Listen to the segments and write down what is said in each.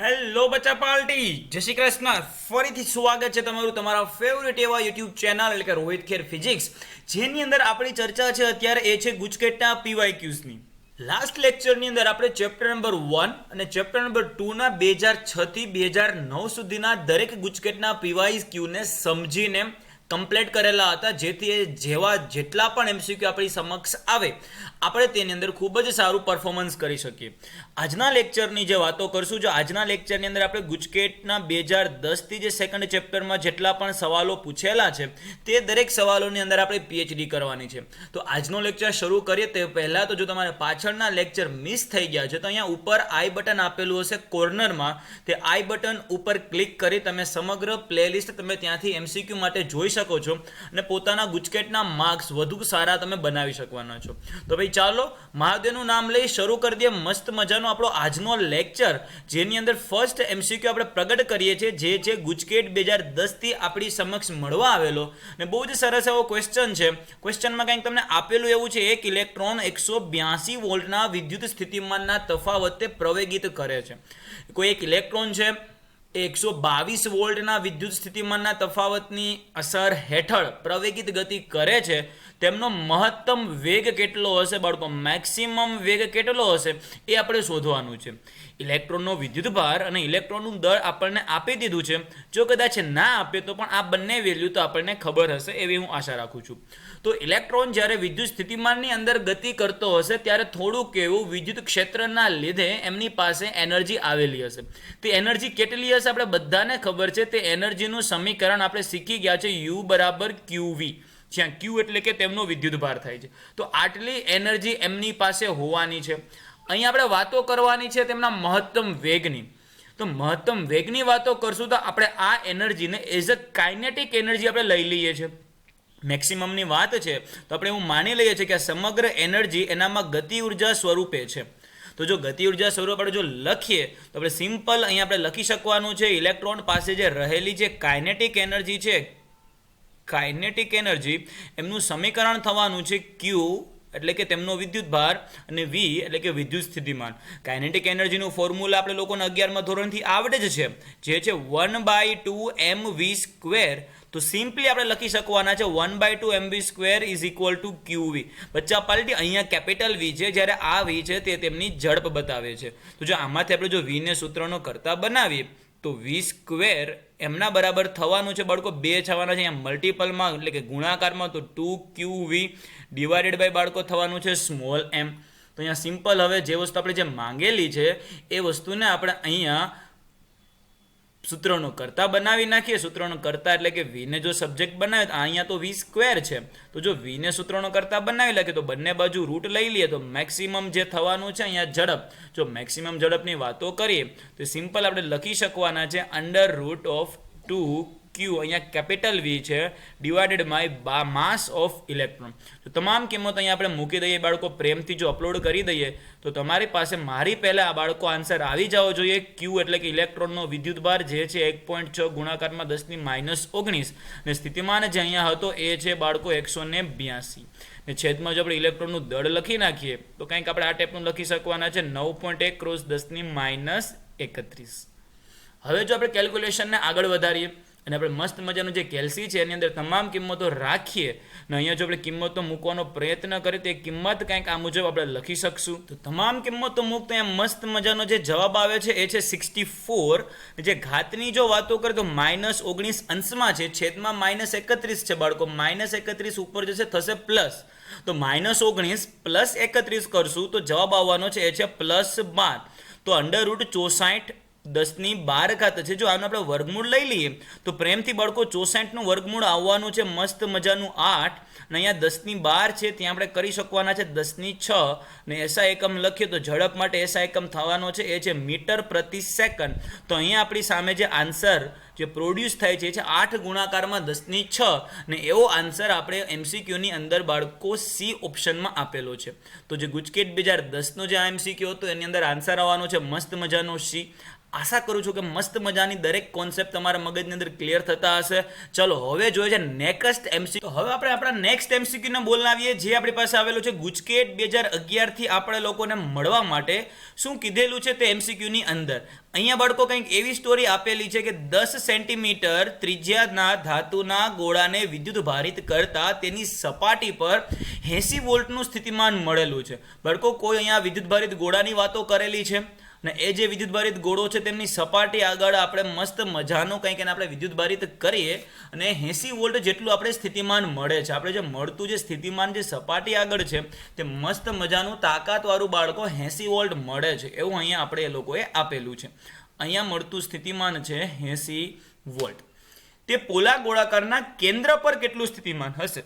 Hello બચ્ચા party, જય શ્રી કૃષ્ણ. ફરીથી સ્વાગત છે તમારું તમારા ફેવરેટ એવા યુટ્યુબ ચેનલ એટલે કે રોહિત ખેર ફિઝિક્સ, જેની અંદર આપણી ચર્ચા છે અત્યારે એ છે ગુજકેટના પીવાયક્યુઝની. લાસ્ટ લેક્ચરની અંદર આપણે ચેપ્ટર નંબર 1 અને ચેપ્ટર નંબર 2 ના 2006 થી 2009 સુધીના દરેક ગુજકેટના પીવાયક્યુને સમજીને કમ્પ્લીટ કરેલા હતા, જેથી જેટલા પણ એમસીક્યુ આપણી સમક્ષ આવે આપણે તેની અંદર ખૂબ જ સારું પરફોર્મન્સ કરી શકીએ. આજના લેક્ચરની જે વાતો કરશું, જો આજના લેક્ચરની અંદર આપણે ગુજકેટના 2010થી જે સેકન્ડ ચેપ્ટરમાં જેટલા પણ સવાલો પૂછેલા છે તે દરેક સવાલોની અંદર આપણે પીએચડી કરવાની છે. તો આજનો લેક્ચર શરૂ કરીએ તે પહેલાં તો જો તમારે પાછળના લેક્ચર મિસ થઈ ગયા છે તો અહીંયા ઉપર આઈ બટન આપેલું હશે કોર્નરમાં, તે આઈ બટન ઉપર ક્લિક કરી તમે સમગ્ર પ્લેલિસ્ટ તમે ત્યાંથી એમસીક્યુ માટે જોઈ શકો છો અને પોતાના ગુજકેટના માર્ક્સ વધુ સારા તમે બનાવી શકવાના છો. તો ભાઈ ચાલો મહાદેવનું નામ લઈ શરૂ કરી દઈએ મસ્ત મજાનો આપણો આજનો લેક્ચર, જેની અંદર ફર્સ્ટ એમસીક્યુ આપણે પ્રગટ કરીએ છીએ, જે છે ગુજકેટ 2010થી આપણી સમક્ષ મળવા આવેલો અને બહુ જ સરસ એવો ક્વેશ્ચન છે. ક્વેશ્ચનમાં કંઈક તમને આપેલું એવું છે, એક ઇલેક્ટ્રોન 182 વોલ્ટના વિદ્યુત સ્થિતિમાનના તફાવતે પ્રવેગિત કરે છે. કોઈ એક ઇલેક્ટ્રોન છે 122 વોલ્ટના વિદ્યુત સ્થિતિમાનના તફાવતની અસર હેઠળ પ્રવેગિત ગતિ કરે છે, તેમનો મહત્તમ વેગ કેટલો હશે બાળકો, મેક્સિમમ વેગ કેટલો હશે એ આપણે શોધવાનું છે. ઇલેક્ટ્રોનનો વિદ્યુતભાર અને ઇલેક્ટ્રોનનું દળ આપણને આપી દીધું છે. જો કદાચ ના આપે તો પણ આ બંને વેલ્યુ તો આપણને ખબર હશે એવી હું આશા રાખું છું. તો ઇલેક્ટ્રોન જ્યારે વિદ્યુત સ્થિતિમાનની અંદર ગતિ કરતો હશે ત્યારે થોડુંક એવું વિદ્યુત ક્ષેત્રના લીધે એમની પાસે એનર્જી આવેલી હશે. તે એનર્જી કેટલી હશે આપણે બધાને ખબર છે. તે એનર્જીનું સમીકરણ આપણે શીખી ગયા છે, U બરાબર QV, જ્યાં Q એટલે કે તેમનો વિદ્યુતભાર થાય છે. તો આટલી એનર્જી એમની પાસે હોવાની છે. અહીં આપણે વાતો કરવાની છે તેમના મહત્તમ વેગની. તો મહત્તમ વેગની વાતો કરશું તો આપણે આ એનર્જીને એઝ અ કાઇનેટિક એનર્જી આપણે લઈ લઈએ છીએ. મેક્સિમમની વાત છે તો આપણે એવું માની લઈએ છીએ કે આ સમગ્ર એનર્જી એનામાં ગતિ ઉર્જા સ્વરૂપે છે. તો જો ગતિ ઉર્જા સ્વરૂપ આપણે જો લખીએ તો આપણે સિમ્પલ અહીંયા આપણે લખી શકવાનું છે, ઇલેક્ટ્રોન પાસે જે રહેલી જે કાઇનેટિક એનર્જી છે, કાઇનેટિક એનર્જી એમનું સમીકરણ થવાનું છે Q એટલે કે તેમનો વિદ્યુતભાર અને V એટલે કે વિદ્યુત સ્થિતિમાન. કાઇનેટિક એનર્જીનું ફોર્મ્યુલા આપણે લોકોને 11મા ધોરણથી આવડે જ છે, જે છે 1/2 mv². તો સિમ્પલી આપણે લખી શકવાના છે 1/2 mv² is equal to QV. બચ્ચા પાલટી અહીંયા કેપિટલ V છે, જ્યારે આ V છે તે તેમની ઝડપ બતાવે છે. તો જો આમાંથી આપણે જો V ને સૂત્રનો કરતા બનાવીએ તો V² એમના બરાબર થવાનું છે બાળકો 2 થવાના છે અહીંયા મલ્ટિપલમાં એટલે કે ગુણાકારમાં, તો 2QV ડિવાઇડેડ બાય બાળકો થવાનું છે સ્મોલ m. તો અહીંયા સિમ્પલ હવે જે વસ્તુ આપણે જે માંગેલી છે એ વસ્તુને આપણે અહીંયા સૂત્રનો કરતા બનાવી નાખીએ. સૂત્રનો કરતા એટલે કે V ને જો સબ્જેક્ટ બનાવે તો અહીંયા તો V² છે, તો જો V ને સૂત્રનો કરતા બનાવી નાખીએ તો બંને બાજુ રૂટ લઈ લઈએ તો મેક્સિમમ જે થવાનું છે અહીંયા ઝડપ, જો મેક્સિમમ ઝડપની વાતો કરીએ તો સિમ્પલ આપણે લખી શકવાના છે √2Q, અહીંયા કેપિટલ V છે, divided by mass of electron. તો તમામ કિંમત અહીંયા આપણે મૂકી દઈએ બાળકો, પ્રેમથી જો અપલોડ કરી દઈએ તો તમારી પાસે મારી પહેલાં આ બાળકો આન્સર આવી જવો જોઈએ. Q એટલે કે ઇલેક્ટ્રોનનો વિદ્યુતભાર જે છે 1.6 ગુણાકારમાં 10⁻⁹ અને સ્થિતિમાન જે અહીંયા હતો એ છે બાળકો 182 ને છેદમાં જો આપણે ઇલેક્ટ્રોનનું દળ લખી નાખીએ તો કંઈક આપણે આ ટાઈપનું લખી શકવાના છે 9.1 × 10⁻31. હવે જો આપણે કેલ્ક્યુલેશનને આગળ વધારીએ અને આપણે મસ્ત મજાનું જે કેલ્સી છે એની અંદર તમામ કિંમતો રાખીએ અને અહીંયા જો આપણે કિંમતો મૂકવાનો પ્રયત્ન કરીએ તો એ કિંમત કંઈક આ મુજબ આપણે લખી શકશું. તો તમામ કિંમતો મૂકતો અહીંયા મસ્ત મજાનો જે જવાબ આવે છે એ છે 64. જે ઘાતની જો વાતો કરીએ તો -19 અંશમાં છે, છેદમાં -31 છે બાળકો. -31 ઉપર જશે થશે પ્લસ, તો -19 + 31 કરશું તો જવાબ આવવાનો છે એ છે +12. તો √64 10⁻12 છે. જો આનું આપણે વર્ગમૂળ લઈ લઈએ તો પ્રેમથી બાળકો 64નું વર્ગમૂળ આવવાનું છે મસ્ત મજાનું 8 અને અહીંયા 10⁻12 છે ત્યાં આપણે કરી શકવાના છે 10⁶ ને એસઆઈ એકમ લખીએ તો ઝડપ માટે એસઆઈ એકમ થવાનો છે એ છે મીટર પ્રતિ સેકન્ડ. તો અહીંયા આપણી સામે જે આન્સર જે પ્રોડ્યુસ થાય છે એ છે 8 ગુણાકારમાં 10⁶ ને એવો આન્સર આપણે એમસીક્યુની અંદર બાળકો સી ઓપ્શનમાં આપેલો છે. તો જે ગુજકેટ 2010નો જે એમસીક્યુ હતો એની અંદર આન્સર આવવાનો છે મસ્ત મજાનો સી. આશા કરું છું કે મસ્ત મજાની દરેક કોન્સેપ્ટ તમારા મગજની અંદર ક્લિયર થતા હશે. ચલો હવે જોઈએ છે નેક્સ્ટ એમસીક્યુ. હવે આપણે આપણા નેક્સ્ટ એમસીક્યુને બોલાવીએ, જે આપણી પાસે આવેલો છે ગુજકેટ 2011થી આપણે લોકોને મળવા માટે શું કીધેલું છે તે એમસીક્યુની અંદર. અહીંયા બાળકો કંઈક એવી સ્ટોરી આપેલી છે કે 10 સેન્ટીમીટર ત્રિજ્યાના ધાતુના ગોળાને વિદ્યુત ભારિત કરતા તેની સપાટી પર 80 વોલ્ટનું સ્થિતિમાન મળેલું છે. બાળકો કોઈ અહીંયા વિદ્યુત ભારિત ગોળાની વાતો કરેલી છે ને એ જે વિદ્યુત ભારિત ગોળો છે તેમની સપાટી આગળ આપણે મસ્ત મજાનું કંઈક એને આપણે વિદ્યુત ભારિત કરીએ અને 80 વોલ્ટ જેટલું આપણે સ્થિતિમાન મળે છે. આપણે જે મળતું જે સ્થિતિમાન જે સપાટી આગળ છે તે મસ્ત મજાનું તાકાતવાળું બાળકો 80 વોલ્ટ મળે છે, એવું અહીંયા આપણે એ લોકોએ આપેલું છે. અહીંયા મળતું સ્થિતિમાન છે 80 વોલ્ટ. તે પોલા ગોળાકારના કેન્દ્ર પર કેટલું સ્થિતિમાન હશે?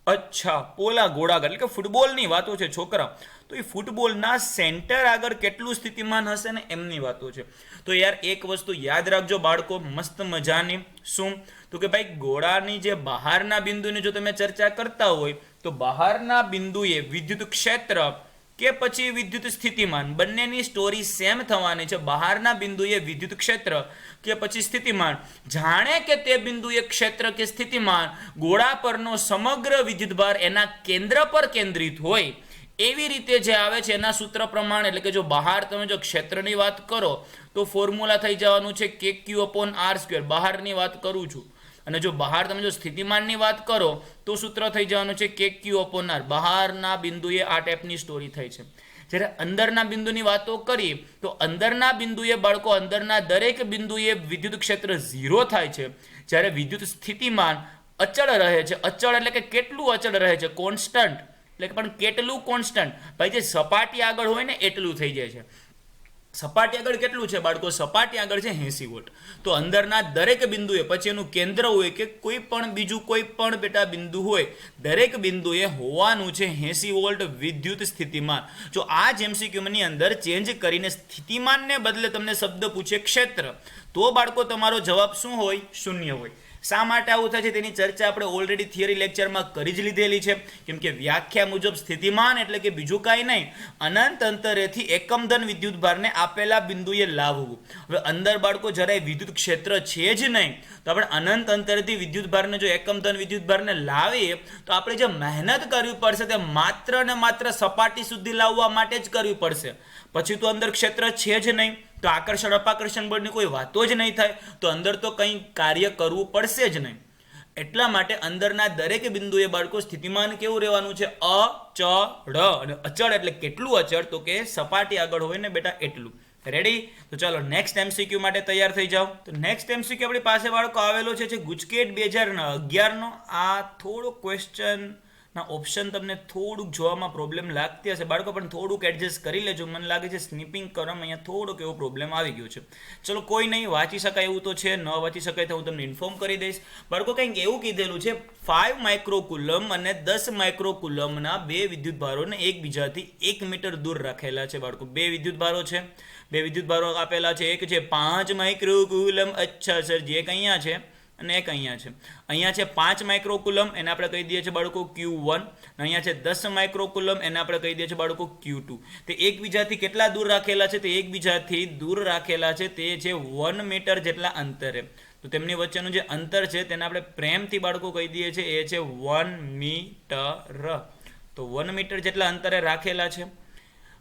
અચ્છા, પોલા ગોળાકાર એટલે કે ફૂટબોલની વાતો છે છોકરા. તો એ ફૂટબોલના સેન્ટર આગળ કેટલું સ્થિતિમાન હશે ને એમની વાતો છે. તો યાર એક વસ્તુ યાદ રાખજો બાળકો મસ્ત મજાની. શું? તો કે ભાઈ ગોળાની જે બહારના બિંદુની જો તમે ચર્ચા કરતા હોય તો બહારના બિંદુએ વિદ્યુત ક્ષેત્ર કે પછી વિદ્યુત સ્થિતિમાન બંનેની સ્ટોરી સેમ થવાની છે. બહારના બિંદુએ વિદ્યુત ક્ષેત્ર કે પછી સ્થિતિમાન, જાણે કે તે બિંદુએ ક્ષેત્ર કે સ્થિતિમાન ગોળા પરનો સમગ્ર વિદ્યુતભાર એના કેન્દ્ર પર કેન્દ્રિત હોય એવી રીતે જે આવે છે એના સૂત્ર પ્રમાણે. એટલે કે જો બહાર તમે જો ક્ષેત્રની વાત કરો તો ફોર્મ્યુલા થઈ જવાનું છે KQ/R². બહારની વાત કરું છું. અને જો બહાર તમે જો સ્થિતિમાનની વાત કરો તો સૂત્ર થઈ જવાનું છે KQ/R. બહારના બિંદુએ આ ટાઈપની સ્ટોરી થઈ છે. જ્યારે અંદરના બિંદુની વાતો કરીએ તો અંદરના બિંદુએ બાળકો અંદરના દરેક બિંદુએ વિદ્યુત ક્ષેત્ર 0 થાય છે. જ્યારે વિદ્યુત સ્થિતિમાન અચળ રહે છે. અચળ એટલે કે કેટલું અચળ રહે છે? કોન્સ્ટન્ટ. એટલે કે પણ કેટલું કોન્સ્ટન્ટ? ભાઈ જે સપાટી આગળ હોય ને એટલું થઈ જાય છે. સપાટી આગળ કેટલું છે બાળકો? સપાટી આગળ છે 80 વોલ્ટ. તો અંદરના દરેક બિંદુએ પછી એનું કેન્દ્ર હોય કે કોઈ પણ બીજું કોઈ પણ બેટા બિંદુ હોય દરેક બિંદુએ હોવાનું છે 80 વોલ્ટ વિદ્યુત સ્થિતિમાન. જો આ જ એમસીક્યુની અંદર ચેન્જ કરીને સ્થિતિમાનને બદલે તમને શબ્દ પૂછે ક્ષેત્ર તો બાળકો તમારો જવાબ શું હોય? શૂન્ય હોય. શા માટે આવું થાય છે તેની ચર્ચા આપણે ઓલરેડી થિયરી લેક્ચરમાં કરી જ લીધેલી છે. કેમ કે વ્યાખ્યા મુજબ સ્થિતિમાન એટલે કે બીજું કાંઈ નહીં, અનંત અંતરેથી એકમ ધન વિદ્યુતભારને આપેલા બિંદુએ લાવવું. હવે અંદર બાળકો જરાય વિદ્યુત ક્ષેત્ર છે જ નહીં તો આપણે અનંત અંતરેથી વિદ્યુતભારને જો એકમ ધન વિદ્યુતભારને લાવીએ તો આપણે જે મહેનત કરવી પડશે તે માત્ર ને માત્ર સપાટી સુધી લાવવા માટે જ કરવી પડશે. પછી તો અંદર ક્ષેત્ર છે જ નહીં તો આકર્ષણ અપાકર્ષણ બળની કોઈ વાતો જ નહીં થાય, તો અંદર તો કંઈ કાર્ય કરવું પડશે જ નહીં. એટલા માટે અંદરના દરેક બિંદુએ બાળકો સ્થિતિમાન કેવું રહેવાનું છે? અચળ. અને અચળ એટલે કેટલું અચળ? તો કે સપાટી આગળ હોય ને બેટા એટલું. રેડી? તો ચાલો નેક્સ્ટ એમસીક્યુ માટે તૈયાર થઈ જાઓ. તો નેક્સ્ટ એમસીક્યુ આપણી પાસે બાળકો આવેલો છે ગુજકેટ 2011નો. આ થોડો ક્વેશ્ચન ના ઓપ્શન તમને થોડુંક જોવામાં પ્રોબ્લેમ લાગતી હશે બાળકો, પણ થોડુંક એડજસ્ટ કરી લેજો. મને લાગે છે સ્નીપિંગ કરવામાં અહીંયા થોડોક એવો પ્રોબ્લેમ આવી ગયો છે. ચલો કોઈ નહીં, વાંચી શકાય એવું તો છે, ન વાંચી શકાય તો હું તમને ઇન્ફોર્મ કરી દઈશ. બાળકો કંઈક એવું કીધેલું છે 5 માઇક્રોકુલમ અને 10 માઇક્રોકુલમના બે વિદ્યુતભારોને એકબીજાથી 1 મીટર દૂર રાખેલા છે બાળકો. બે વિદ્યુતભારો છે, બે વિદ્યુતભારો આપેલા છે. એક છે 5 માઇક્રોકુલમ. અચ્છા સર, જે એક અહીંયા છે અને એક અહીંયા છે. અહીંયા છે 5 માઇક્રોકુલમ, એને આપણે કહી દઈએ છીએ બાળકો Q1. અહીંયા છે 10 માઇક્રોકુલમ, એને આપણે કહી દઈએ છીએ બાળકો Q2. તે એકબીજાથી કેટલા દૂર રાખેલા છે? તે એકબીજાથી દૂર રાખેલા છે તે છે 1 મીટર જેટલા અંતરે. તો તેમની વચ્ચેનું જે અંતર છે તેને આપણે પ્રેમથી બાળકો કહી દઈએ છીએ એ છે 1 મીટર. તો 1 મીટર જેટલા અંતરે રાખેલા છે.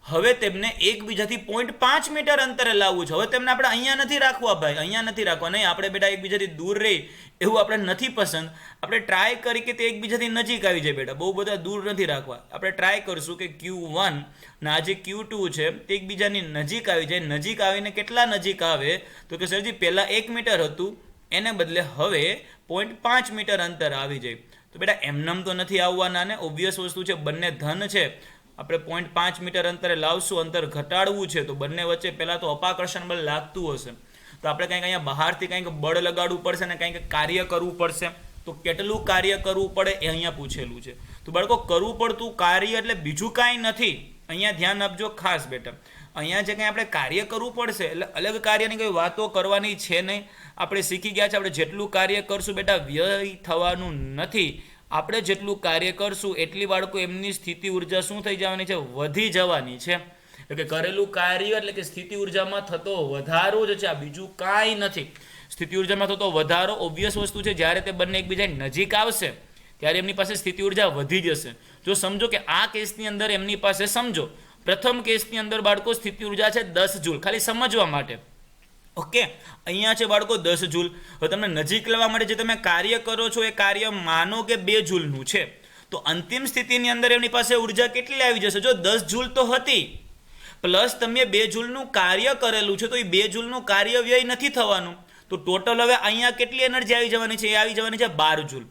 હવે તેમને એકબીજાથી 0.5 મીટર અંતરે લાવવું છે. હવે તેમને આપણે અહીંયા નથી રાખવા ભાઈ, અહીંયા નથી રાખવા. નહીં, આપણે બેટા એકબીજાથી દૂર રહી એવું આપણે નથી પસંદ. આપણે ટ્રાય કરી કે તે એકબીજાથી નજીક આવી જાય બેટા, બહુ બધા દૂર નથી રાખવા. આપણે ટ્રાય કરશું કે Q1 અને આ જે Q2 છે તે એકબીજાની નજીક આવી જાય. નજીક આવીને કેટલા નજીક આવે? તો કે સરજી પહેલાં 1 મીટર હતું એને બદલે હવે 0.5 મીટર અંતર આવી જાય. તો બેટા એમનેમ તો નથી આવવાના ને, ઓબ્વિયસ વસ્તુ છે. બંને ધન છે, આપણે 0.5 મીટર અંતરે લાવશું. અંતર ઘટાડવું છે તો બંને વચ્ચે પહેલાં તો અપાકર્ષણ બળ લાગતું હશે. તો આપણે કંઈક અહીંયા બહારથી કંઈક બળ લગાડવું પડશે ને કંઈક કાર્ય કરવું પડશે. તો કેટલું કાર્ય કરવું પડે એ અહીંયા પૂછેલું છે. તો બાળકો કરવું પડતું કાર્ય એટલે બીજું કાંઈ નથી. અહીંયા ધ્યાન આપજો ખાસ બેટા. અહીંયા જે કંઈ આપણે કાર્ય કરવું પડશે એટલે અલગ કાર્યની કંઈ વાતો કરવાની છે નહીં. આપણે શીખી ગયા છે આપણે જેટલું કાર્ય કરશું બેટા વ્યય થવાનું નથી. આપણે જેટલું કાર્ય કરશું એટલી બાળકો એમની સ્થિતિ ઉર્જા શું થઈ જવાની છે? વધી જવાની છે. એટલે કે કરેલું કાર્ય એટલે કે સ્થિતિ ઉર્જામાં થતો વધારો જ છે, આ બીજું કાંઈ નથી. સ્થિતિ ઉર્જામાં થતો વધારો ઓબ્વિયસ વસ્તુ છે. જ્યારે તે બંને એકબીજાની નજીક આવશે ત્યારે એમની પાસે સ્થિતિ ઉર્જા વધી જશે. જો સમજો કે આ કેસની અંદર એમની પાસે, સમજો પ્રથમ કેસની અંદર બાળકો સ્થિતિ ઉર્જા છે 10 જૂલ, ખાલી સમજવા માટે. ઓકે, અહીંયા છે બાળકો 10 જૂલ. હવે તમને નજીક લેવા માટે જે તમે કાર્ય કરો છો એ કાર્ય માનો કે 2 જૂલનું છે, તો અંતિમ સ્થિતિની અંદર એમની પાસે ઉર્જા કેટલી આવી જશે? જો 10 જૂલ તો હતી, પ્લસ તમે 2 જૂલનું કાર્ય કરેલું છે, તો એ 2 જૂલનું કાર્ય વ્યય નથી થવાનું. તો ટોટલ હવે અહીંયા કેટલી એનર્જી આવી જવાની છે? એ આવી જવાની છે 12 જૂલ.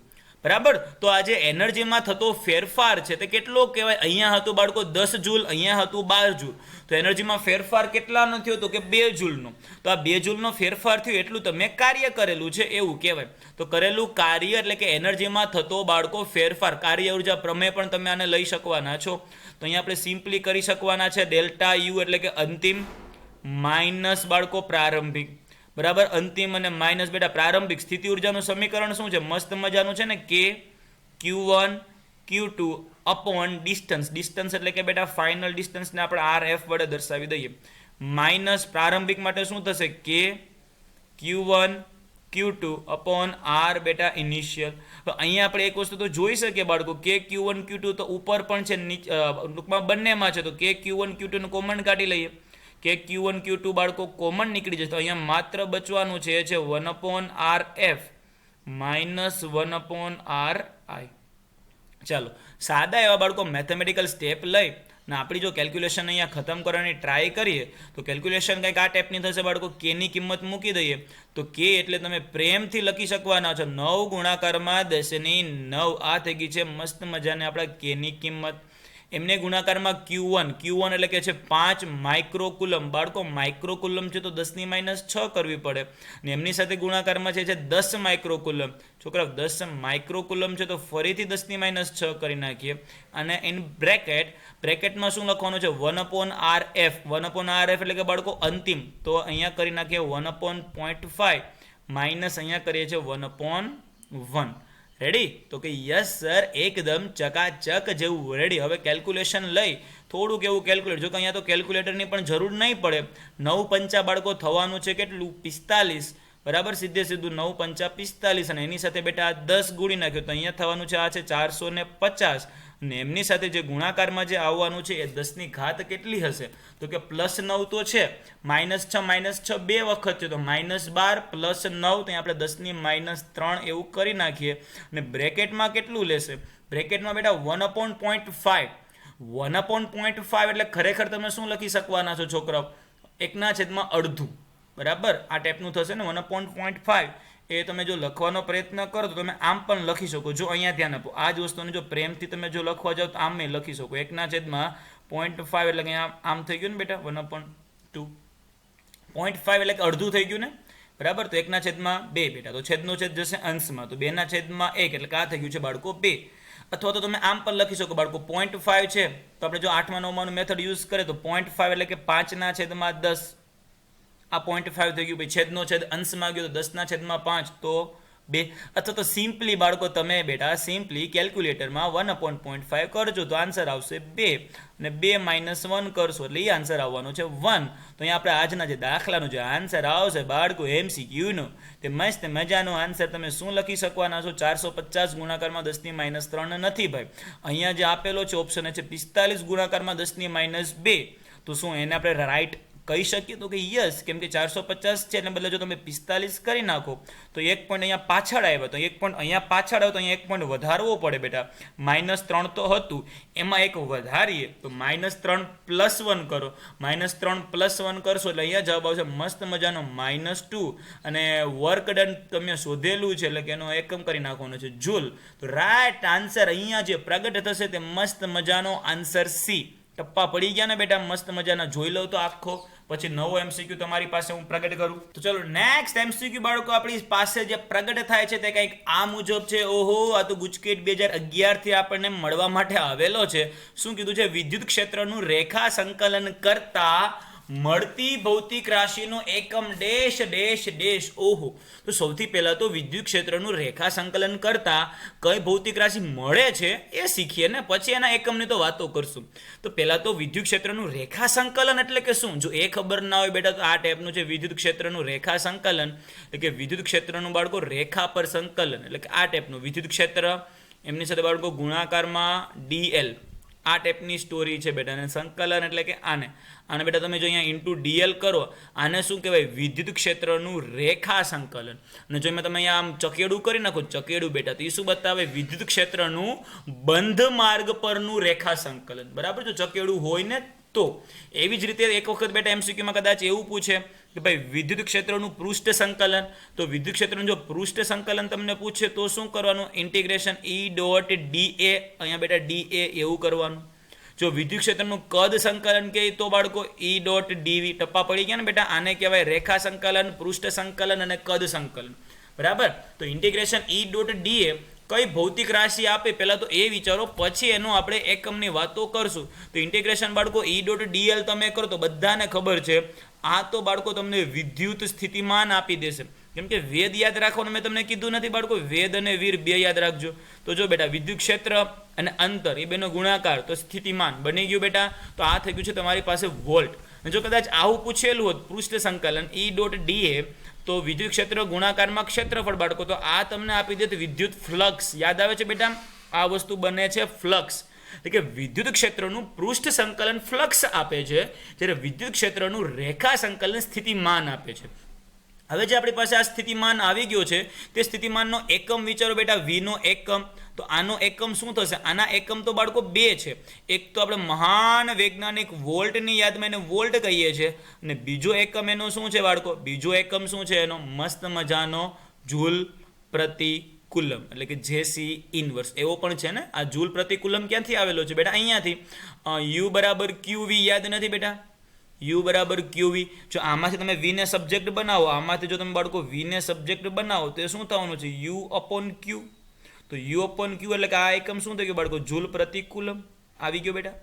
બરાબર. તો આ જે એનર્જીમાં થતો ફેરફાર છે તે કેટલો કહેવાય? અહીંયા હતું બાળકો 10 જૂલ, અહીંયા હતું 12 જૂલ. તો એનર્જીમાં ફેરફાર કેટલાનો થયો? તો કે 2 જૂલનો. તો આ 2 જૂલનો ફેરફાર થયો એટલું તમે કાર્ય કરેલું છે એવું કહેવાય. તો કરેલું કાર્ય એટલે કે એનર્જીમાં થતો બાળકો ફેરફાર, કાર્ય ઉર્જા પ્રમેય પણ તમે આને લઈ શકવાના છો. તો અહીંયા આપણે સિમ્પલી કરી શકવાના છે ડેલ્ટા યુ એટલે કે અંતિમ માઇનસ બાળકો પ્રારંભિક. બરાબર, અંતિમ અને માઇનસ બેટા પ્રારંભિક. સ્થિતિ ઉર્જાનું સમીકરણ શું છે? મસ્ત મજાનું છે ને, કે Q1 Q2 upon distance. Distance એટલે કે બેટા ફાઇનલ ડિસ્ટન્સને આપણે RF વડે દર્શાવી દઈએ. માઇનસ પ્રારંભિક માટે શું થશે? કે Q1 Q2 અપોન R બેટા ઇનિશિયલ. તો અહીંયા આપણે એક વસ્તુ તો જોઈ શકીએ બાળકો, કે Q1 Q2 તો ઉપર પણ છે, ટૂંકમાં બંનેમાં છે. તો કે Q1 Q2 નું કોમન કાઢી લઈએ. કે Q1 Q2 બાળકો કોમન નીકળી જશે. તો અહીંયા માત્ર બચવાનું છે એ છે 1/RF માઇનસ 1/RI. ચાલો સાદા એવા બાળકો મેથેમેટિકલ સ્ટેપ લઈ ને આપણી જો કેલ્ક્યુલેશન અહીંયા ખતમ કરવાની ટ્રાય કરીએ તો કેલ્ક્યુલેશન કંઈક આ ટાઈપની થશે બાળકો. કેની કિંમત મૂકી દઈએ તો કે એટલે તમે પ્રેમથી લખી શકવાના છો 9 ગુણાકારમાં 10⁹. આ થઈ ગઈ છે મસ્ત મજાને આપણા કેની કિંમત. એમને ગુણાકારમાં Q1 એટલે કે છે 5 માઇક્રોકુલમ. બાળકો માઇક્રોકુલમ છે તો 10⁻6 કરવી પડે. ને એમની સાથે ગુણાકારમાં છે 10 માઇક્રોકુલમ. છોકરા 10 માઇક્રોકુલમ છે તો ફરીથી 10⁻6 કરી નાખીએ. અને ઇન બ્રેકેટમાં શું લખવાનું છે? 1/RF. 1/RF એટલે કે બાળકો અંતિમ. તો અહીંયા કરી નાખીએ 1/0.5 માઇનસ અહીંયા કરીએ છીએ 1/1. રેડી? તો કે યસ સર, એકદમ ચકાચક જેવું. રેડી? હવે કેલ્ક્યુલેશન લઈ થોડુંક એવું કેલ્ક્યુલેટ. જો કે અહીંયા તો કેલ્ક્યુલેટરની પણ જરૂર નહીં પડે. 9 પંચા બાળકો થવાનું છે કેટલું? 45. બરાબર, સીધે સીધું 9 પંચા 45. અને એની સાથે બેટા આ 10 ગુણી નાખ્યો તો અહીંયા થવાનું છે આ છે 450. અને એમની સાથે જે ગુણાકારમાં જે આવવાનું છે એ 10ની ઘાત કેટલી હશે? તો કે +9 તો છે, -6 બે વખત છે તો -12 +9. તો આપણે 10⁻3 એવું કરી નાખીએ. અને બ્રેકેટમાં કેટલું લેશે? બ્રેકેટમાં બેટા 1/0.5. 1/0.5 એટલે ખરેખર તમે શું લખી શકવાના છો છોકરાઓ? 1/2. બરાબર, આ ટાઈપનું થશે ને 1/0.5. એ તમે જો લખવાનો પ્રયત્ન કરો તો તમે આમ પણ લખી શકો. જો અહીંયા ધ્યાન આપો, આ જ વસ્તુને જો પ્રેમથી તમે જો લખવા જાઓ તો આમ લખી શકો. 1/0.5 એટલે કે આમ થઈ ગયું ને બેટા 1/2. 0.5 એટલે કે અડધું થઈ ગયું ને. બરાબર, તો 1/2 બેટા. તો છેદનો છેદ જશે અંશમાં, તો 2/1 એટલે કે આ થઈ ગયું છે બાળકો 2. અથવા તો તમે આમ પણ લખી શકો બાળકો 0.5 છે તો આપણે જો 8મા 9માનું મેથડ યુઝ કરીએ તો 0.5 એટલે કે 5/10. આ 0.5 થઈ ગયું. ભાઈ છેદનો છેદ અંશમાં ગયો તો 10/5 તો 2. અથવા તો સિમ્પલી બાળકો તમે બેટા સિમ્પલી કેલ્ક્યુલેટરમાં 1/0.5 કરજો તો આન્સર આવશે 2. અને 2 - 1 કરશો એટલે એ આન્સર આવવાનો છે 1. તો અહીંયા આપણે આજના જે દાખલાનો જે આન્સર આવશે બાળકો MCQનો તે મસ્ત મજાનો આન્સર તમે શું લખી શકવાના છો? 450 ગુણાકારમાં 10⁻3 નથી ભાઈ. અહીંયા જે આપેલો છે ઓપ્શન છે 45 ગુણાકારમાં 10⁻2. તો શું એને આપણે રાઈટ કહી શકીએ? તો કે યસ, કેમ કે 450 છે એટલે બદલે જો તમે 45 કરી નાખો તો 1 પોઈન્ટ અહીંયા પાછળ આવ્યો, તો 1 પોઈન્ટ અહીંયા પાછળ આવ્યો તો અહીંયા 1 પોઈન્ટ વધારવો પડે બેટા. -3 તો હતું, એમાં 1 વધારીએ તો -3 + 1 કરો. -3 + 1 કરશો એટલે અહીંયા જવાબ આવશે મસ્ત મજાનો -2. અને વર્ક ડન તમે શોધેલું છે એટલે કે એનો એકમ કરી નાખવાનો છે જૂલ. તો રાઈટ આન્સર અહીંયા જે પ્રગટ થશે તે મસ્ત મજાનો આન્સર C. ટપ્પા પડી ગયા ને બેટા મસ્ત મજાના. જોઈ લો તો આખો, પછી નવો MCQ તમારી પાસે હું પ્રગટ કરું. તો ચલો નેક્સ્ટ MCQ બાળકો આપણી પાસે જે પ્રગટ થાય છે તે કંઈક આ મુજબ છે. ઓહો, આ તો ગુજકેટ 2011 થી આપણને મળવા માટે આવેલો છે. શું કીધું છે? વિદ્યુત ક્ષેત્રનું રેખા સંકલન કરતા મળતી ભૌતિક રાશિનો એકમ ડેશ ડેશ ડેશ. ઓહો, તો સૌથી પહેલા તો વિદ્યુત ક્ષેત્રનું રેખા સંકલન કરતા કઈ ભૌતિક રાશિ મળે છે એ શીખીએ ને પછી એના એકમની તો વાતો કરશું. તો પહેલા તો વિદ્યુત ક્ષેત્રનું રેખા સંકલન એટલે કે શું? જો એ ખબર ના હોય બેટા તો આ ટાઈપનું છે વિદ્યુત ક્ષેત્રનું રેખા સંકલન, એટલે કે વિદ્યુત ક્ષેત્રનું બાળકો રેખા પર સંકલન, એટલે કે આ ટાઈપનું વિદ્યુત ક્ષેત્ર એમની સાથે બાળકો ગુણાકારમાં ડીએલ, આ ટાઈપની સ્ટોરી છે બેટા. અને સંકલન એટલે કે આને બેટા તમે જો અહીંયા ઇન્ટુ ડીએલ કરો, આને શું કહેવાય? વિદ્યુત ક્ષેત્રનું રેખા સંકલન. અને જો એમાં તમે અહીંયા આમ ચકેડું કરી નાખો, ચકેડું બેટા, તો એ શું બતાવે? વિદ્યુત ક્ષેત્રનું બંધ માર્ગ પરનું રેખા સંકલન. બરાબર, જો ચકેડું હોય ને તો. એવી જ રીતે એક વખત બેટા એમસીક્યુમાં કદાચ એવું પૂછે કે ભાઈ વિદ્યુત ક્ષેત્રનું પૃષ્ઠ સંકલન, તો વિદ્યુત ક્ષેત્રનું જો પૃષ્ઠ સંકલન તમને પૂછે તો શું કરવાનું? ઇન્ટિગ્રેશન ઈ ડોટ ડીએ, અહીંયા બેટા ડીએ એવું કરવાનું. જો વિદ્યુત ક્ષેત્રનું કદ સંકલન કહે તો બાળકો ઈ ડોટ ડીવી. ટપ્પા પડી ગયા ને બેટા, આને કહેવાય રેખા સંકલન, પૃષ્ઠ સંકલન અને કદ સંકલન. બરાબર, તો ઇન્ટિગ્રેશન ઈ ડોટ ડીએ કઈ ભૌતિક રાશિ આપે પહેલા તો એ વિચારો, પછી એનું આપણે એકમની વાતો કરશું. તો ઇન્ટિગ્રેશન બાળકો ઈ ડોટ ડીએલ તમે કરો તો બધાને ખબર છે આ તો બાળકો તમને વિદ્યુત સ્થિતિમાન આપી દેશે. કેમ કે વેદ યાદ રાખવાનું મેં તમને કીધું નથી બાળકો, વેદ અને વીર બે યાદ રાખજો. તો જો બેટા વિદ્યુત ક્ષેત્ર અને અંતર એ બેનો ગુણાકાર તો સ્થિતિમાન બની ગયું બેટા. તો આ થઈ ગયું છે તમારી પાસે વોલ્ટ. જો કદાચ આવું પૂછેલું હોત પૃષ્ઠ સંકલન ઈ ડોટ ડીએ તો વિદ્યુત ક્ષેત્ર ગુણાકારમાં ક્ષેત્રફળ બાળકો, તો આ તમને આપી દે વિદ્યુત ફ્લક્સ. યાદ આવે છે બેટા? આ વસ્તુ બને છે ફ્લક્સ, એટલે કે વિદ્યુત ક્ષેત્રનું પૃષ્ઠ સંકલન ફ્લક્સ આપે છે, જ્યારે વિદ્યુત ક્ષેત્રનું રેખા સંકલન સ્થિતિમાન આપે છે. હવે જે આપણી પાસે આ સ્થિતિમાન આવી ગયો છે તે સ્થિતિમાનનો એકમ વિચારો બેટા, વીનો એકમ. તો આનો એકમ શું થશે? આના એકમ તો બાળકો બે છે. એક તો આપણે મહાન વૈજ્ઞાનિક વોલ્ટની યાદમાં એને વોલ્ટ કહીએ છીએ, અને બીજો એકમ એનો શું છે બાળકો? બીજો એકમ શું છે એનો? મસ્ત મજાનો જૂલ પ્રતિ કુલમ, એટલે કે જેસી ઇનવર્સ એવો પણ છે ને. આ જૂલ પ્રતિ કુલમ ક્યાંથી આવેલો છે બેટા? અહીંયાથી. યુ બરાબર ક્યુવી યાદ નથી બેટા? યુ બરાબર ક્યુવી. જો આમાંથી તમે વીને સબ્જેક્ટ બનાવો, આમાંથી જો તમે બાળકો વીને સબ્જેક્ટ બનાવો તો એ શું થવાનું છે? યુ અપોન ક્યુ. તો યુ અપોન ક્યુ એટલે કે આ એકમ શું થઈ ગયું બાળકો? જૂલ પ્રતિ કુલમ. આવી ગયો બેટા?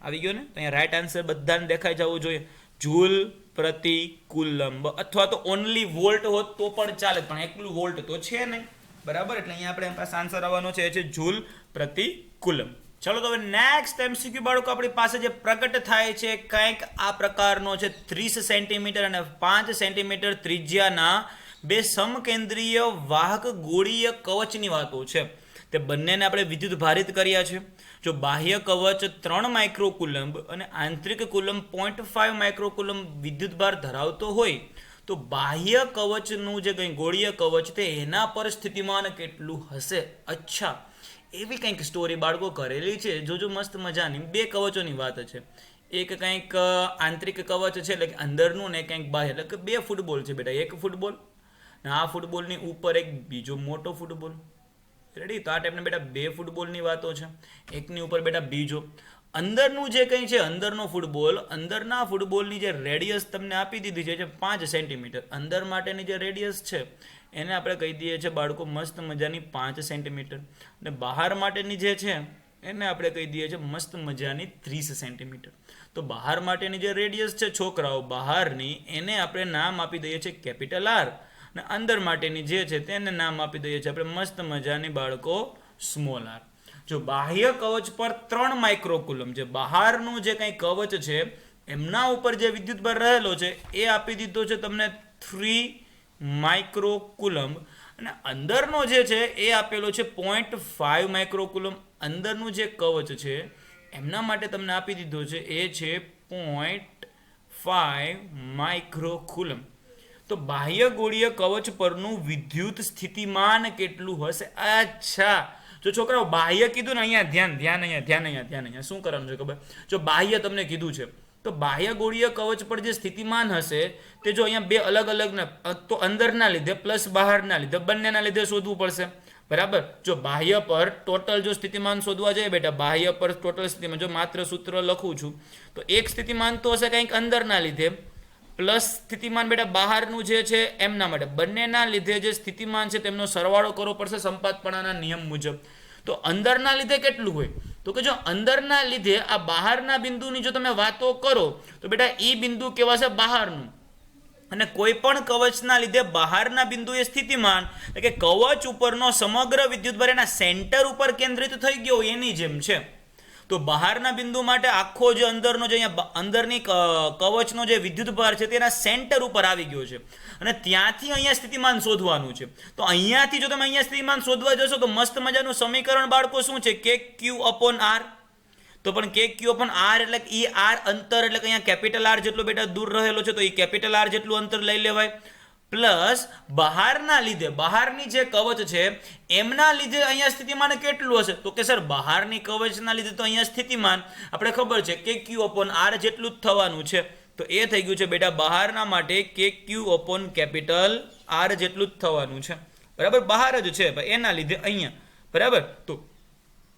આવી ગયો ને? તો અહીંયા રાઈટ આન્સર બધાને દેખાઈ જવું જોઈએ, જૂલ પ્રતિ કુલમ. અથવા તો ઓનલી વોલ્ટ હોત તો પણ ચાલે, પણ એકલું વોલ્ટ તો છે નહીં. બરાબર, એટલે અહીંયા આપણે પાસે આન્સર આવવાનો છે એ છે જૂલ પ્રતિ કુલમ. ચલો તો હવે નેક્સ્ટ એમસીક્યુ બાળકો આપણી પાસે જે પ્રગટ થાય છે કંઈક આ પ્રકારનો છે. 30 સેન્ટીમીટર અને 5 સેન્ટીમીટર ત્રિજ્યાના બે સમકેન્દ્રીય વાહક ગોળીય કવચની વાતો છે. તે બંનેને આપણે વિદ્યુત ભારિત કર્યા છે. જો બાહ્ય કવચ 3 માઇક્રોકુલમ્બ અને આંતરિક કુલમ 0.5 માઇક્રોકુલમ વિદ્યુતભાર ધરાવતો હોય તો બાહ્ય કવચનું જે કંઈ ગોળીય કવચ તે એના પર સ્થિતિમાન કેટલું હશે? અચ્છા, એવી કંઈક સ્ટોરી બાળકો કરેલી છે. જોજો મસ્ત મજાની બે કવચોની વાત છે. એક કંઈક આંતરિક કવચ છે એટલે કે અંદરનું, ને કંઈક બાહ્ય, એટલે કે બે ફૂટબોલ છે બેટા. એક ફૂટબોલ ને આ ફૂટબોલની ઉપર એક બીજો મોટો ફૂટબોલ. રેડી? તો આ ટાઈપના બેટા બે ફૂટબોલની વાતો છે. એકની ઉપર બેટા બીજો. અંદરનું જે કંઈ છે અંદરનો ફૂટબોલ, અંદરના ફૂટબોલની જે રેડિયસ તમને આપી દીધી છે 5 સેન્ટીમીટર. અંદર માટેની જે રેડિયસ છે એને આપણે કહી દઈએ છીએ બાળકો મસ્ત મજાની 5 સેન્ટીમીટર, અને બહાર માટેની જે છે એને આપણે કહી દઈએ છીએ મસ્ત મજાની 30 સેન્ટીમીટર. તો બહાર માટેની જે રેડિયસ છે છોકરાઓ બહારની, એને આપણે નામ આપી દઈએ છીએ કેપિટલ આર, અને અંદર માટેની જે છે તેને નામ આપી દઈએ છીએ આપણે મસ્ત મજાની બાળકો સ્મોલ આર. જો બાહ્ય કવચ પર 3 માઇક્રોકુલમ, જે બહારનું જે કંઈ કવચ છે એમના ઉપર જે વિદ્યુતભાર રહેલો છે એ આપી દીધો છે તમને 3 માઇક્રોકુલમ, અને અંદરનો જે છે એ આપેલો છે 0.5 માઇક્રોકુલમ. અંદરનું જે કવચ છે એમના માટે તમને આપી દીધો છે એ છે 0.5 માઇક્રોકુલમ. તો બાહ્ય ગોળીય કવચ પરનું વિદ્યુત સ્થિતિમાન કેટલું હશે? અચ્છા, જો છોકરાઓ બાહ્ય કીધું ને, અહીંયા ધ્યાન શું કરવાનું છે ખબર? જો બાહ્ય તમને કીધું છે તો બાહ્ય ગોળીય કવચ પર જે સ્થિતિમાન હશે તે જો અહીંયા બે અલગ અલગ તો અંદરના લીધે પ્લસ બહારના લીધે બંનેના લીધે શોધવું પડશે. બરાબર, જો બાહ્ય પર ટોટલ જો સ્થિતિમાન શોધવા જાય બેટા, બાહ્ય પર ટોટલ સ્થિતિમાન, જો માત્ર સૂત્ર લખું છું તો એક સ્થિતિમાન તો હશે કંઈક અંદરના લીધે, પ્લસ સ્થિતિમાન બેટા બહારનું જે છે એમના માટે. બંનેના લીધે જે સ્થિતિમાન છે તેમનો સરવાળો કરવો પડશે સંપાતપણાના નિયમ મુજબ. તો અંદરના લીધે કેટલું હોય? તો કે જો અંદરના લીધે આ બહારના બિંદુની જો તમે વાતો કરો તો બેટા એ બિંદુ કહેવાશે બહારનું, અને કોઈ પણ કવચના લીધે બહારના બિંદુએ સ્થિતિમાન એટલે કે કવચ ઉપરનો સમગ્ર વિદ્યુતભાર એના સેન્ટર ઉપર કેન્દ્રિત થઈ ગયો એની જેમ છે. તો બહારના બિંદુ માટે આખો જે અંદરનો જે અહીંયા અંદરની કવચનો જે વિદ્યુતભાર છે તેના સેન્ટર ઉપર આવી ગયો છે, અને ત્યાંથી અહીંયા સ્થિતિમાન શોધવાનું છે. તો અહીંયાથી જો તમે અહીંયા સ્થિતિમાન શોધવા જશો તો મસ્ત મજાનું સમીકરણ બાળકો શું છે, કે ક્યુ અપોન આર. તો પણ કે ક્યુ અપોન આર એટલે એ આર અંતર એટલે કે અહીંયા કેપિટલ આર જેટલો બેટા દૂર રહેલો છે, તો એ કેપિટલ આર જેટલું અંતર લઈ લેવાય, પ્લસ બહારના લીધે બહારની જે કવચ છે એમના લીધે અહીંયા સ્થિતિમાન કેટલું હશે, તો કે સર બહારની કવચના લીધે તો અહીંયા સ્થિતિમાન આપણે ખબર છે કે ક્યુ અપોન આર જેટલું જ થવાનું છે. તો એ થઈ ગયું છે બેટા બહારના માટે કે ક્યુ અપોન કેપિટલ આર જેટલું જ થવાનું છે. બરાબર, બહાર જ છે એના લીધે અહીંયા. બરાબર, તો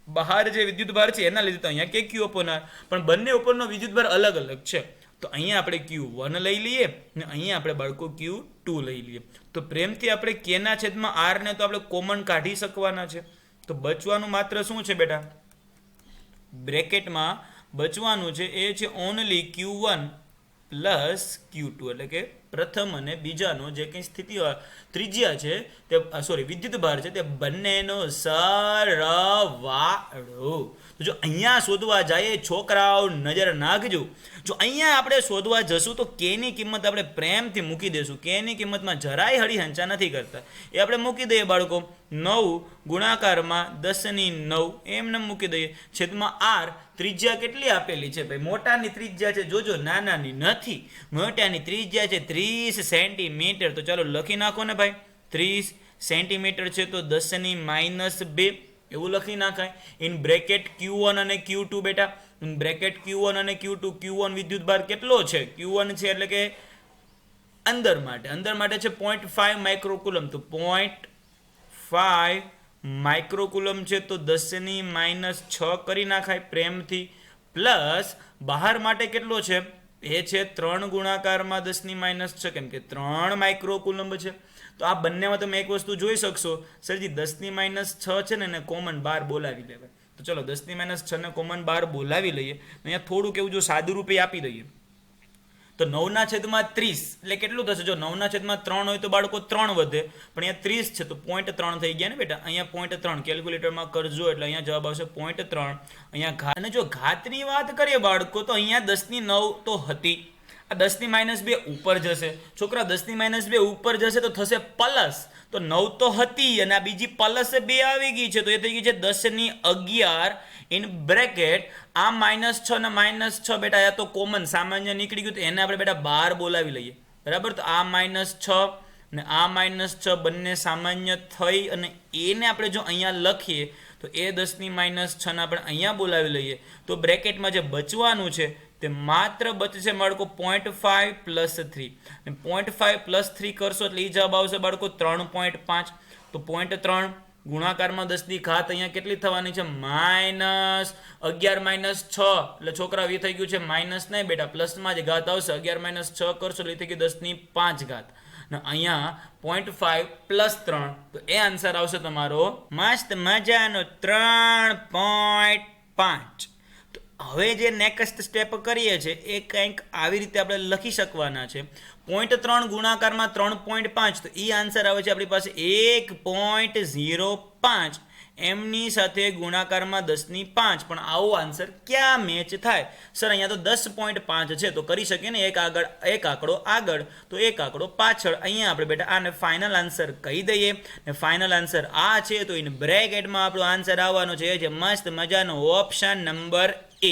બહાર જે વિદ્યુતભાર છે એના લીધે તો અહીંયા કે ક્યુ અપોન આર, પણ બંને ઉપરનો વિદ્યુતભાર અલગ અલગ છે. તો અહીંયા આપણે Q1 લઈ લઈએ ને અહીંયા આપણે બાળકો Q2 લઈ લઈએ. તો પ્રેમથી આપણે કેના છેદમાં આર ને તો આપણે કોમન કાઢી શકવાના છે. તો બચવાનું માત્ર શું છે બેટા, બ્રેકેટમાં બચવાનું છે એ છે ઓનલી Q1 પ્લસ Q2, એટલે કે પ્રથમ અને બીજાનો જે કંઈ સ્થિતિ ત્રિજ્યા છે તે વિદ્યુતભાર છે તે બંનેનો સરવાળો. તો જો અહીંયા શોધવા જાય છોકરાઓ નજર નાખજો, જો અહીંયા આપણે શોધવા જશું તો કેની કિંમત આપણે પ્રેમથી મૂકી દઈશું. કેની કિંમતમાં જરાય હળી હંચા નથી કરતા, એ આપણે મૂકી દઈએ બાળકો 9 ગુણાકારમાં 10⁹ એમને મૂકી દઈએ છેદમાં આર. ત્રિજ્યા કેટલી આપેલી છે ભાઈ, મોટાની ત્રિજ્યા છે, જોજો નાનાની નથી, મોટાની ત્રિજ્યા છે 30 સેન્ટીમીટર. તો ચાલો લખી નાખો ને ભાઈ, 30 સેન્ટીમીટર છે તો 10⁻2 એવું લખી નાખાય. ઇન બ્રેકેટ Q1 અને Q2 બેટા, ઇન બ્રેકેટ Q1 અને Q2. Q1 વિદ્યુતભાર કેટલો છે, Q1 છે એટલે કે અંદર માટે છે 0.5 માઇક્રોકુલમ. તો 0.5 માઇક્રોકુલમ છે તો 10⁻6 કરી નાખાય પ્રેમથી, પ્લસ બહાર માટે કેટલો છે એ છે 3 ગુણાકારમાં 10⁻6, કેમ કે 3 માઇક્રોકુલમ છે. તો આ બંનેમાં તમે એક વસ્તુ જોઈ શકશો, સરજી 10⁻6 છે ને એને કોમન બાર બોલાવી લેવાય. તો ચલો 10⁻6 ને કોમન બાર બોલાવી લઈએ. અહીંયા થોડુંક એવું જો સાદું રૂપે આપી દઈએ તો 9/30 એટલે કેટલું થશે, જો 9/3 હોય તો બાળકો 3 વધે, પણ અહીંયા 30 છે તો 0.3 થઈ ગયા ને બેટા. અહીંયા 0.3 કેલ્ક્યુલેટરમાં કરજો એટલે અહીંયા જવાબ આવશે 0.3. અહીંયા ઘાત, અને જો ઘાતની વાત કરીએ બાળકો તો અહીંયા 10⁹ તો હતી, આ 10⁻2 ઉપર જશે છોકરા, 10⁻2 ઉપર જશે તો થશે પ્લસ. તો 9 તો હતી અને આ બીજી પ્લસ 2 આવી ગઈ છે, તો એ થઈ ગઈ છે 10⁻11 ઇન બ્રેકેટ. આ -6 ને -6 બેટા આ તો કોમન સામાન્ય નીકળી ગયું, તો એને આપણે બેટા 12 બોલાવી લઈએ. બરાબર, તો આ -6 ને આ -6 બંને સામાન્ય થઈ અને એને આપણે જો અહીંયા લખીએ તો એ 10⁻6 ને આપણે અહીંયા બોલાવી લઈએ. તો બ્રેકેટમાં જે બચવાનું છે તે માત્ર બચશે બાળકો 0.5 પ્લસ 3, અને 0.5 પ્લસ 3 કરશો એટલે એ જવાબ આવશે બાળકો 3.5. તો 0.3 ગુણાકારમાં 10 ઘાત અહીંયા કેટલી થવાની છે, -11 - 6, એટલે છોકરા એ થઈ ગયું છે માઇનસ નહીં બેટા, પ્લસમાં જ ઘાત આવશે. 11 - 6 કરશો એટલે થઈ ગયું 10⁵ ઘાત, ને અહીંયા 0.5 પ્લસ 3, તો એ આન્સર આવશે તમારો મસ્ત મજાનો 3.5. હવે જે નેક્સ્ટ સ્ટેપ કરીએ છીએ એ કંઈક આવી રીતે આપણે લખી શકવાના છે. 0.3 ગુણાકારમાં 3.5, તો એ આન્સર આવે છે આપણી પાસે 1.05 એમની સાથે ગુણાકારમાં 10⁵. પણ આવો આન્સર ક્યાં મેચ થાય સર, અહીંયા તો 10.5 છે તો કરી શકીએ ને, એક આંકડો આગળ તો એક આંકડો પાછળ. અહીંયા આપણે બેટા આને ફાઇનલ આન્સર કહી દઈએ, ને ફાઇનલ આન્સર આ છે. તો ઇન બ્રેકેટમાં આપણો આન્સર આવવાનો છે મસ્ત મજાનો ઓપ્શન નંબર A.